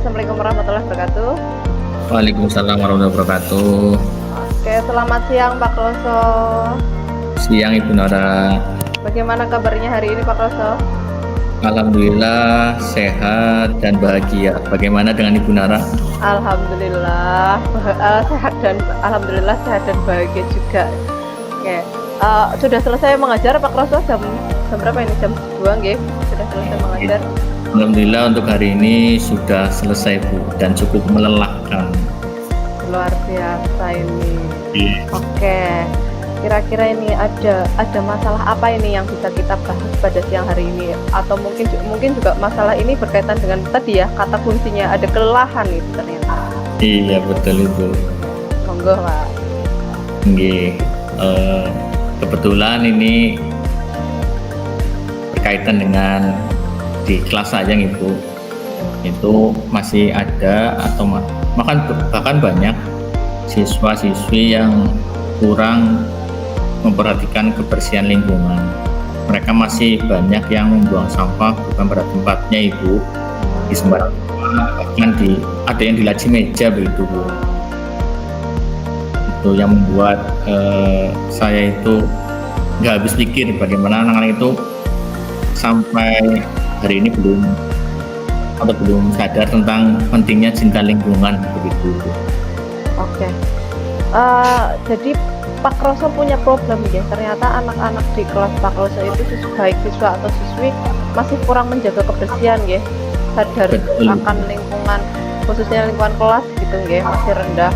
Assalamualaikum warahmatullahi wabarakatuh. Waalaikumsalam warahmatullahi wabarakatuh. Oke, selamat siang Pak Kroso. Siang Ibu Nora. Bagaimana kabarnya hari ini Pak Kroso? Alhamdulillah sehat dan bahagia. Bagaimana dengan Ibu Nara? Alhamdulillah sehat dan alhamdulillah sehat dan bahagia juga. Oke, sudah selesai mengajar Pak Kroso jam berapa ini? Jam 2 nggih. Sudah selesai mengajar. Alhamdulillah untuk hari ini sudah selesai Bu dan cukup melelahkan. Luar biasa ini. Iya. Oke. Kira-kira ini ada masalah apa ini yang bisa kita bahas pada siang hari ini? Atau mungkin juga masalah ini berkaitan dengan tadi ya, kata kuncinya ada kelelahan itu ternyata. Iya betul Ibu. Monggo Pak. Nggih. Kebetulan ini berkaitan dengan di kelas saya Ibu. Itu masih ada atau bahkan banyak siswa-siswi yang kurang memperhatikan kebersihan lingkungan. Mereka masih banyak yang membuang sampah bukan pada tempatnya Ibu, di sembarang tempat, bahkan ada yang di laci meja begitu Bu. Itu yang membuat saya itu nggak habis pikir bagaimana anak-anak itu sampai hari ini belum sadar tentang pentingnya cinta lingkungan begitu Bu. Oke. Jadi Pak Kroso punya problem ya, ternyata anak-anak di kelas Pak Kroso itu baik siswa atau siswi masih kurang menjaga kebersihan ya, sadar Betul. akan lingkungan, khususnya lingkungan kelas gitu ya, masih rendah.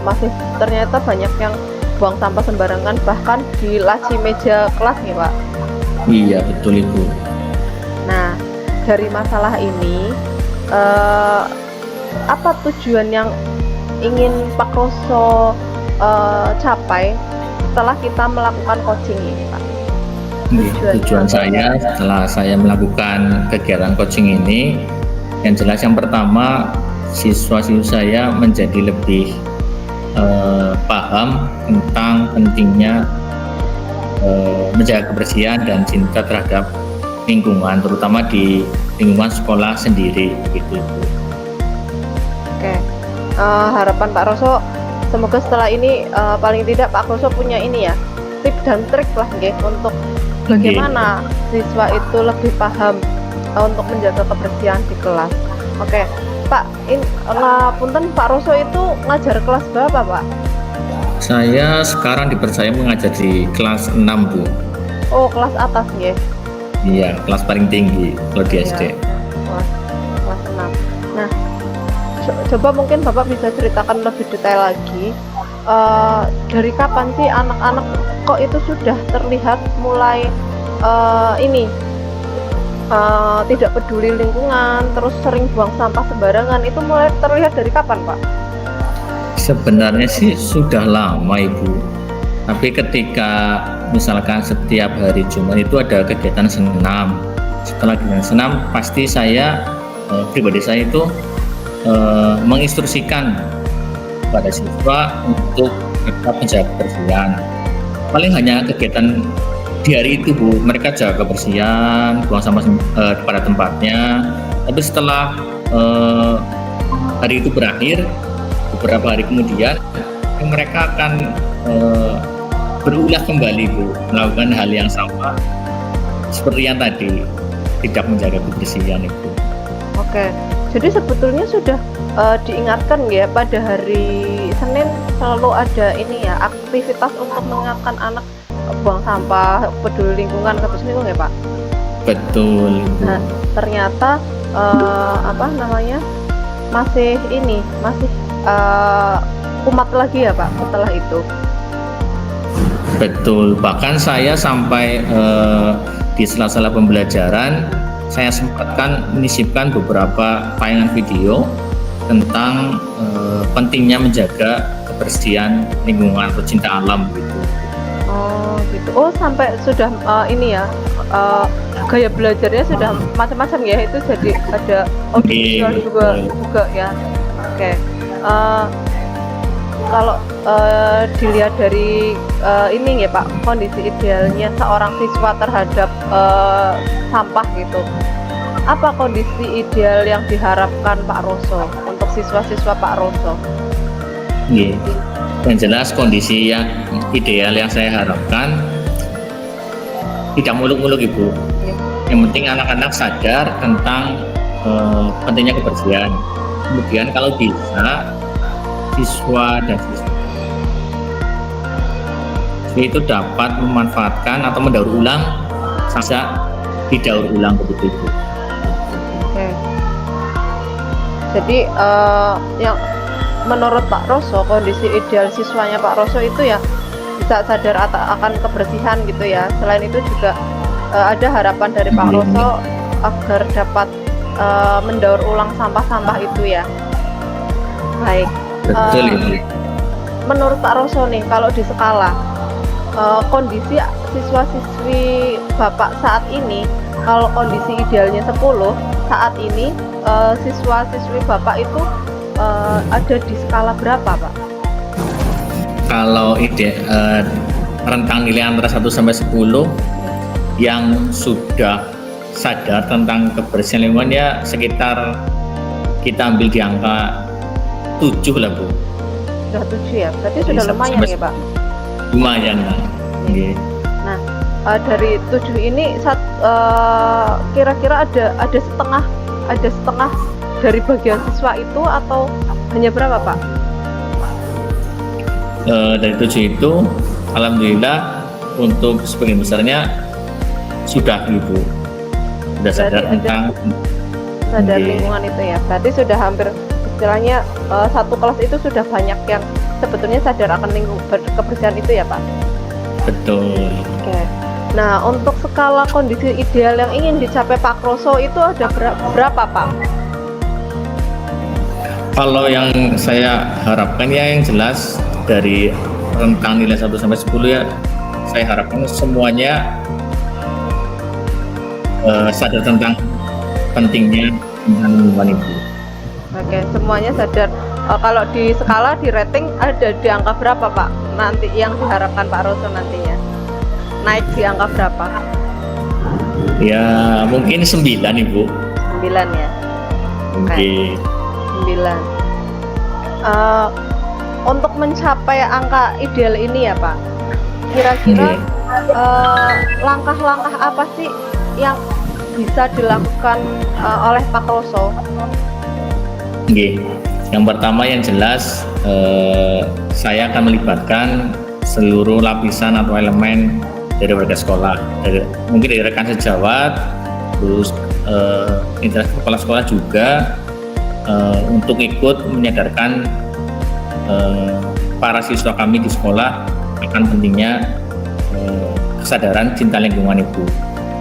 Masih ternyata banyak yang buang sampah sembarangan bahkan di laci meja kelas nih Pak. Iya betul Ibu. Nah, dari masalah ini apa tujuan yang ingin Pak Kroso capai setelah kita melakukan coaching ini Pak? Tujuan saya setelah saya melakukan kegiatan coaching ini, yang jelas yang pertama siswa-siswa saya menjadi lebih paham tentang pentingnya menjaga kebersihan dan cinta terhadap lingkungan, terutama di lingkungan sekolah sendiri gitu. Oke, harapan Pak Kroso semoga setelah ini paling tidak Pak Kroso punya ini ya, tips dan trik lah nggih untuk bagaimana siswa itu lebih paham untuk menjaga kebersihan di kelas. Oke, Pak, punten Pak Kroso itu ngajar kelas berapa Pak? Saya sekarang dipercaya mengajar di kelas 6 Bu. Oh, kelas atas nggih. Iya, kelas paling tinggi kalau di SD. Kelas 6. Nah, coba mungkin Bapak bisa ceritakan lebih detail lagi, dari kapan sih anak-anak kok itu sudah terlihat mulai tidak peduli lingkungan, terus sering buang sampah sembarangan, itu mulai terlihat dari kapan Pak? Sebenarnya sih sudah lama Ibu, tapi ketika misalkan setiap hari Jumat itu ada kegiatan senam, setelah kegiatan senam pasti saya pribadi saya itu menginstruksikan pada siswa untuk tetap menjaga kebersihan. Paling hanya kegiatan di hari itu Bu, mereka jaga kebersihan, buang sampah pada tempatnya. Tapi setelah hari itu berakhir, beberapa hari kemudian mereka akan berulah kembali Bu, melakukan hal yang sama seperti yang tadi, tidak menjaga kebersihan itu. Oke. Jadi sebetulnya sudah diingatkan ya, pada hari Senin selalu ada ini ya, aktivitas untuk mengingatkan anak buang sampah, peduli lingkungan, kebersihan lingkungan ya Pak? Betul. Nah, ternyata masih kumat lagi ya Pak setelah itu. Betul, bahkan saya sampai di sela-sela pembelajaran saya sempatkan menyisipkan beberapa tayangan video tentang pentingnya menjaga kebersihan lingkungan atau cinta alam gitu. Oh gitu. Oh sampai sudah gaya belajarnya sudah macam-macam ya, itu jadi ada audiovisual juga ya. Oke. Kalau dilihat dari ini ya Pak, kondisi idealnya seorang siswa terhadap sampah gitu, apa kondisi ideal yang diharapkan Pak Roso untuk siswa-siswa Pak Roso? Nggih. Yang jelas kondisi yang ideal yang saya harapkan tidak muluk-muluk Ibu. Iya. Yang penting anak-anak sadar tentang pentingnya kebersihan. Kemudian kalau bisa siswa dan siswi itu dapat memanfaatkan atau mendaur ulang saja didaur ulang begitu Ibu. Oke. Jadi yang menurut Pak Roso kondisi ideal siswanya Pak Roso itu ya bisa sadar akan kebersihan gitu ya. Selain itu juga ada harapan dari Pak Roso agar dapat mendaur ulang sampah-sampah itu ya. Baik. Betul Ibu. Menurut Pak Roso nih, kalau di skala kondisi siswa-siswi Bapak saat ini, kalau kondisi idealnya 10, saat ini siswa-siswi Bapak itu ada di skala berapa, Pak? Kalau rentang nilai antara 1 sampai 10 yang sudah sadar tentang kebersihan lingkungan ya sekitar kita ambil di angka 7 lah Bu. Sudah 7 ya? Berarti Jadi sudah lumayan ya Pak? Lumayan lah. Iya. Nah, dari 7 ini kira-kira ada setengah dari bagian siswa itu atau hanya berapa Pak? Dari 7 itu alhamdulillah untuk sebagian besarnya sudah Ibu. Sudah sadar tentang sadar lingkungan itu ya. Berarti sudah hampir istilahnya satu kelas itu sudah banyak yang sebetulnya sadar akan kebersihan itu ya Pak? Betul. Oke. Nah, untuk skala kondisi ideal yang ingin dicapai Pak Roso itu ada berapa Pak? Kalau yang saya harapkan ya yang jelas dari rentang nilai 1 sampai 10 ya saya harapkan semuanya sadar tentang pentingnya lingkungan Ibu. Oke, semuanya sadar. Kalau di skala di rating ada di angka berapa Pak? Nanti yang diharapkan Pak Roso nantinya naik di angka berapa? Ya mungkin 9 Ibu. 9 ya. Oke. 9. Untuk mencapai angka ideal ini ya Pak, kira-kira langkah-langkah apa sih yang bisa dilakukan oleh Pak Roso? Oke. Yang pertama yang jelas saya akan melibatkan seluruh lapisan atau elemen dari warga sekolah, mungkin dari rekan sejawat, terus interaksi kepala sekolah juga untuk ikut menyadarkan para siswa kami di sekolah akan pentingnya kesadaran cinta lingkungan Ibu.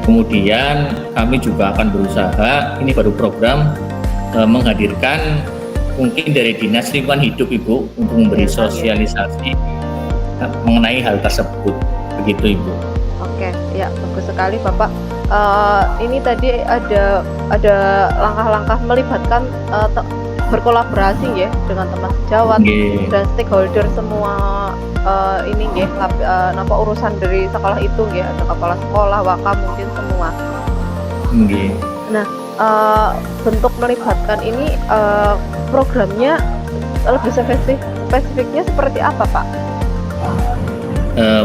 Kemudian kami juga akan berusaha, ini baru program, menghadirkan mungkin dari Dinas Lingkungan Hidup Ibu untuk memberi sosialisasi mengenai hal tersebut, begitu Ibu. Oke, ya bagus sekali Bapak. Ini tadi ada langkah-langkah melibatkan berkolaborasi ya dengan teman sejawat dan stakeholder semua ini ya urusan dari sekolah itu ya, ada kepala sekolah, waka mungkin semua. Nah, bentuk melibatkan ini programnya lebih spesifiknya seperti apa Pak?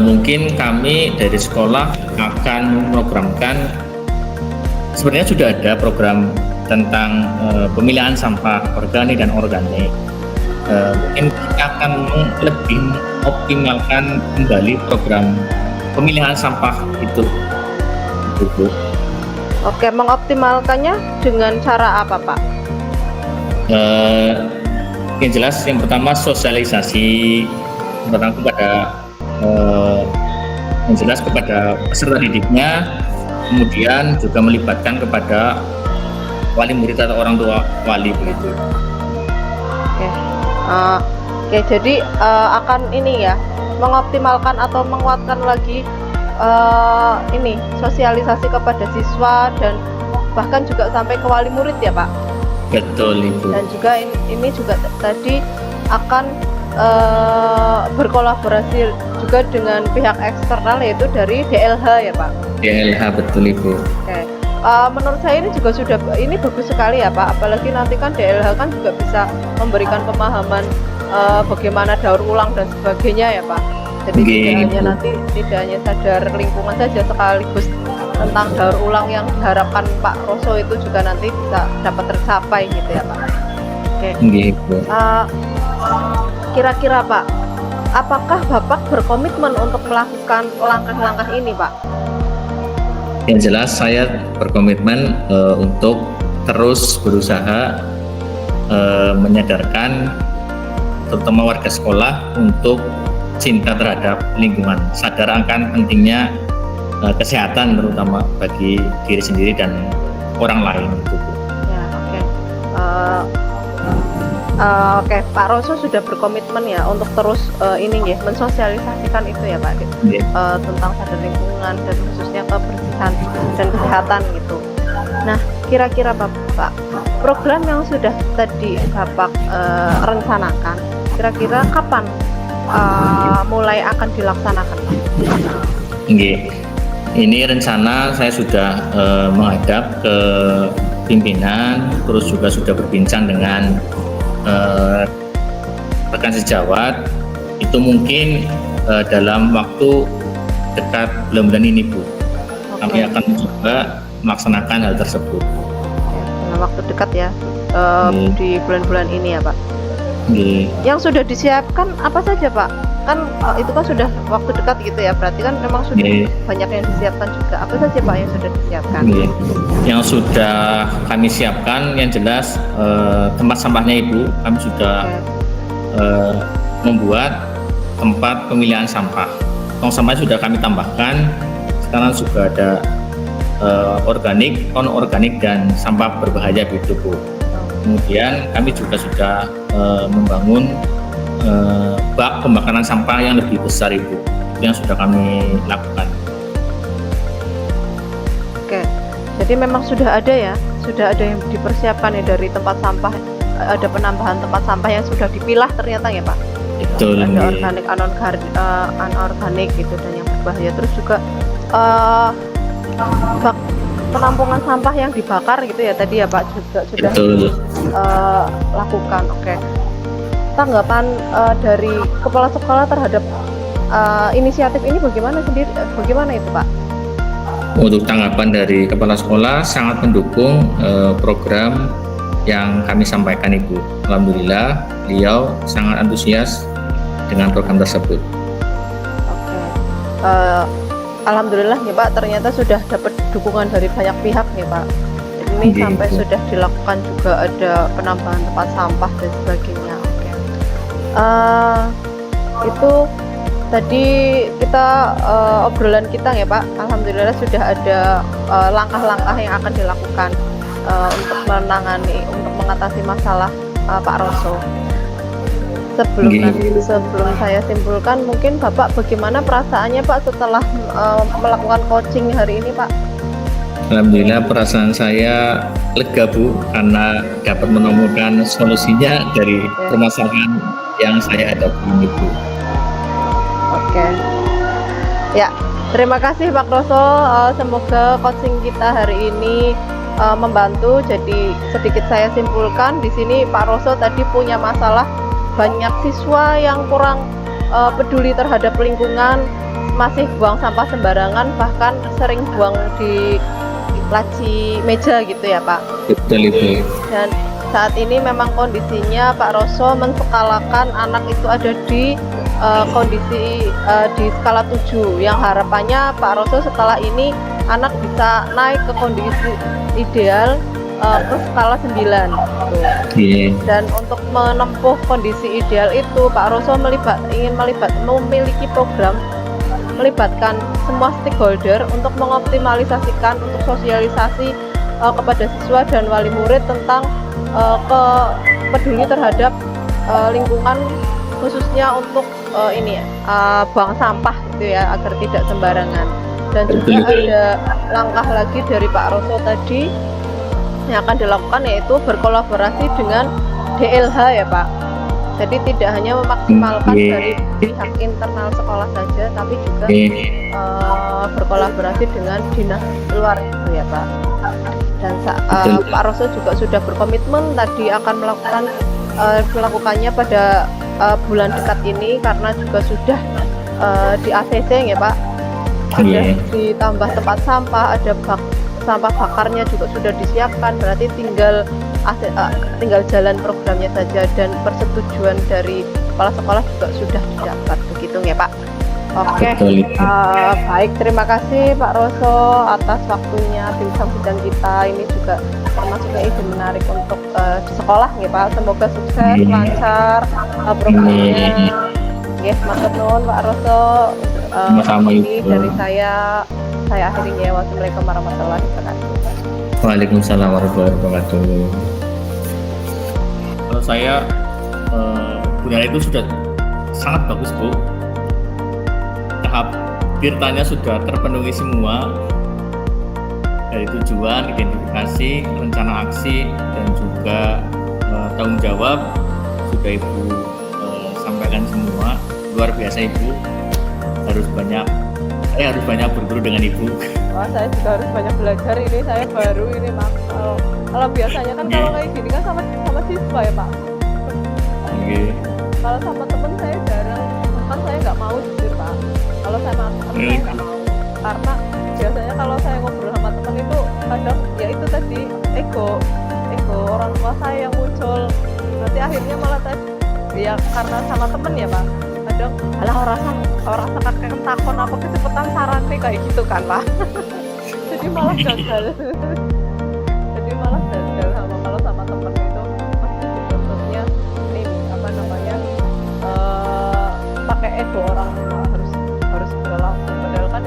Mungkin kami dari sekolah akan memprogramkan, sebenarnya sudah ada program tentang pemilihan sampah organik dan organik. Mungkin kita akan lebih optimalkan kembali program pemilihan sampah itu Bu. Oke, mengoptimalkannya dengan cara apa Pak? Yang jelas yang pertama sosialisasi kepada yang jelas kepada peserta didiknya, kemudian juga melibatkan kepada wali murid atau orang tua wali begitu. Oke, jadi akan ini ya mengoptimalkan atau menguatkan lagi ini sosialisasi kepada siswa dan bahkan juga sampai ke wali murid ya Pak. Betul Ibu. Dan juga ini juga tadi akan berkolaborasi juga dengan pihak eksternal yaitu dari DLH ya Pak. DLH betul Ibu. Oke. menurut saya ini juga sudah ini bagus sekali ya Pak, apalagi nanti kan DLH kan juga bisa memberikan pemahaman bagaimana daur ulang dan sebagainya ya Pak. Jadi tidak hanya sadar lingkungan saja, sekaligus tentang daur ulang yang diharapkan Pak Roso itu juga nanti bisa dapat tercapai gitu ya Pak. Oke. Kira-kira Pak, apakah Bapak berkomitmen untuk melakukan langkah-langkah ini Pak? Yang jelas saya berkomitmen untuk terus berusaha menyadarkan terutama warga sekolah untuk cinta terhadap lingkungan, sadar akan pentingnya kesehatan terutama bagi diri sendiri dan orang lain itu. Ya, oke. Oke, Pak Roso sudah berkomitmen ya untuk terus ini ya mensosialisasikan itu ya Pak, tentang sadar lingkungan dan khususnya kebersihan dan kesehatan gitu. Nah, kira-kira Bapak, program yang sudah tadi Bapak rencanakan, kira-kira kapan mulai akan dilaksanakan? Ini rencana saya sudah menghadap ke pimpinan, terus juga sudah berbincang dengan rekan sejawat. Itu mungkin dalam waktu dekat bulan-bulan ini Bu. Kami akan mencoba melaksanakan hal tersebut. Dalam waktu dekat ya, di bulan-bulan ini ya Pak. Yang sudah disiapkan apa saja Pak? Kan itu kan sudah waktu dekat gitu ya, berarti kan memang sudah banyak yang disiapkan juga. Apa saja Pak yang sudah disiapkan? Yang sudah kami siapkan yang jelas tempat sampahnya Ibu, kami sudah membuat tempat pemilihan sampah. Tong sampah sudah kami tambahkan, sekarang juga ada organik, non-organik dan sampah berbahaya gitu Bu. Kemudian kami juga sudah membangun bak pembakaran sampah yang lebih besar Ibu, yang sudah kami lakukan. Oke, jadi memang sudah ada ya, sudah ada yang dipersiapkan ya dari tempat sampah, ada penambahan tempat sampah yang sudah dipilah ternyata ya Pak. Betul. Ada organik, anorganik gitu dan yang berbahaya. Terus juga bak penampungan sampah yang dibakar gitu ya tadi ya Pak juga sudah lakukan. Oke. Tanggapan dari kepala sekolah terhadap inisiatif ini bagaimana itu Pak? Untuk tanggapan dari kepala sekolah sangat mendukung program yang kami sampaikan Ibu. Alhamdulillah beliau sangat antusias dengan program tersebut. Oke. Alhamdulillah ya Pak, ternyata sudah dapat dukungan dari banyak pihak ya Pak. Ini sampai sudah dilakukan juga ada penambahan tempat sampah dan sebagainya. Oke. Itu tadi kita obrolan kita ya Pak. Alhamdulillah sudah ada langkah-langkah yang akan dilakukan untuk mengatasi masalah Pak Roso. Sebelum saya simpulkan, mungkin Bapak bagaimana perasaannya Pak setelah melakukan coaching hari ini Pak? Alhamdulillah perasaan saya lega Bu, karena dapat menemukan solusinya dari permasalahan yang saya hadapi ini Bu. Oke. Ya, terima kasih Pak Roso. Semoga coaching kita hari ini membantu. Jadi sedikit saya simpulkan di sini Pak Roso tadi punya masalah banyak siswa yang kurang peduli terhadap lingkungan, masih buang sampah sembarangan, bahkan sering buang di laci meja gitu ya Pak. Betul Ibu. Dan saat ini memang kondisinya Pak Roso menskalakan anak itu ada di kondisi di skala 7, yang harapannya Pak Roso setelah ini anak bisa naik ke kondisi ideal ke skala 9 gitu. Dan untuk menempuh kondisi ideal itu Pak Roso memiliki program melibatkan semua stakeholder untuk mengoptimalisasikan untuk sosialisasi kepada siswa dan wali murid tentang peduli terhadap lingkungan, khususnya untuk buang sampah gitu ya, agar tidak sembarangan. Dan juga ada langkah lagi dari Pak Roso tadi yang akan dilakukan, yaitu berkolaborasi dengan DLH ya Pak. Jadi tidak hanya memaksimalkan dari pihak internal sekolah saja, tapi juga berkolaborasi dengan dinas luar itu ya Pak. dan Betul. Pak Roso juga sudah berkomitmen tadi akan melakukannya pada bulan dekat ini karena juga sudah di ACC ya Pak, sudah Iya. ditambah tempat sampah, ada sampah bakarnya juga sudah disiapkan, berarti tinggal jalan programnya saja dan persetujuan dari kepala sekolah juga sudah didapat begitu ya Pak. Oke, Betul itu. baik, terima kasih Pak Roso atas waktunya bincang sidang kita. Ini juga termasuknya ide menarik untuk di sekolah ya Pak. Semoga sukses, Amin. lancar programnya. Amin. Yes, matur nuwun Pak Roso. Sama-sama, Ini Ibu. dari saya akhiri ya. Wassalamualaikum warahmatullahi wabarakatuh. Waalaikumsalam warahmatullahi wabarakatuh. Kalau saya sebenarnya itu sudah sangat bagus Bu. Tahap tirtanya sudah terpenuhi semua dari tujuan, identifikasi, rencana aksi dan juga tanggung jawab sudah Ibu sampaikan semua. Luar biasa Ibu. Saya harus banyak berguru dengan Ibu. Wah, saya juga harus banyak belajar ini. Saya baru ini Pak. Kalau biasanya kan kalau kayak gini kan sama siswa ya Pak. Oke. Kalau sama temen saya jarang, bahkan saya nggak mau jujur Pak. Kalau sama temen saya nggak mau, karena biasanya kalau saya ngobrol sama temen itu kadang ya itu tadi ego orang tua saya yang muncul. Nanti akhirnya malah ya karena sama temen ya Pak. Kadang alah orang kakek takon apa kecepatan sarane kayak gitu kan Pak. Jadi malah gagal. Sama kalau sama temen itu pasti dituntutnya ini apa namanya pakai ego orang tua harus berlangsung padahal kan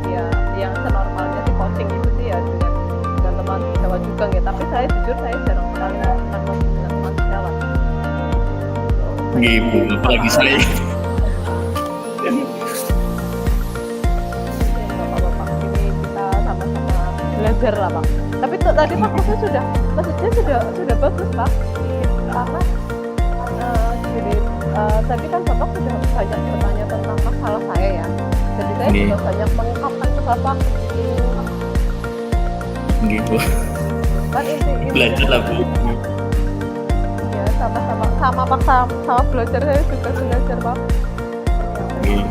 ya yang senormalnya di coaching itu sih ya dengan teman sejawat juga ya, tapi saya jujur saya jarang sekali melakukan coaching dengan teman sejawat. Nggih, Ibu, apalagi saya. Bapak-bapak ini kita sama-sama belajar lah Pak. Tapi tadi Pak Roso maksudnya sudah bagus Pak, karena tadi kan Bapak sudah banyak bertanya tentang masalah saya ya, jadi saya juga banyak mengungkapkan ke Bapak Nggih, Bu. kan inti Belajar lah Bu. ya sama Pak sama belajar saya juga belajar Pak. Nggih.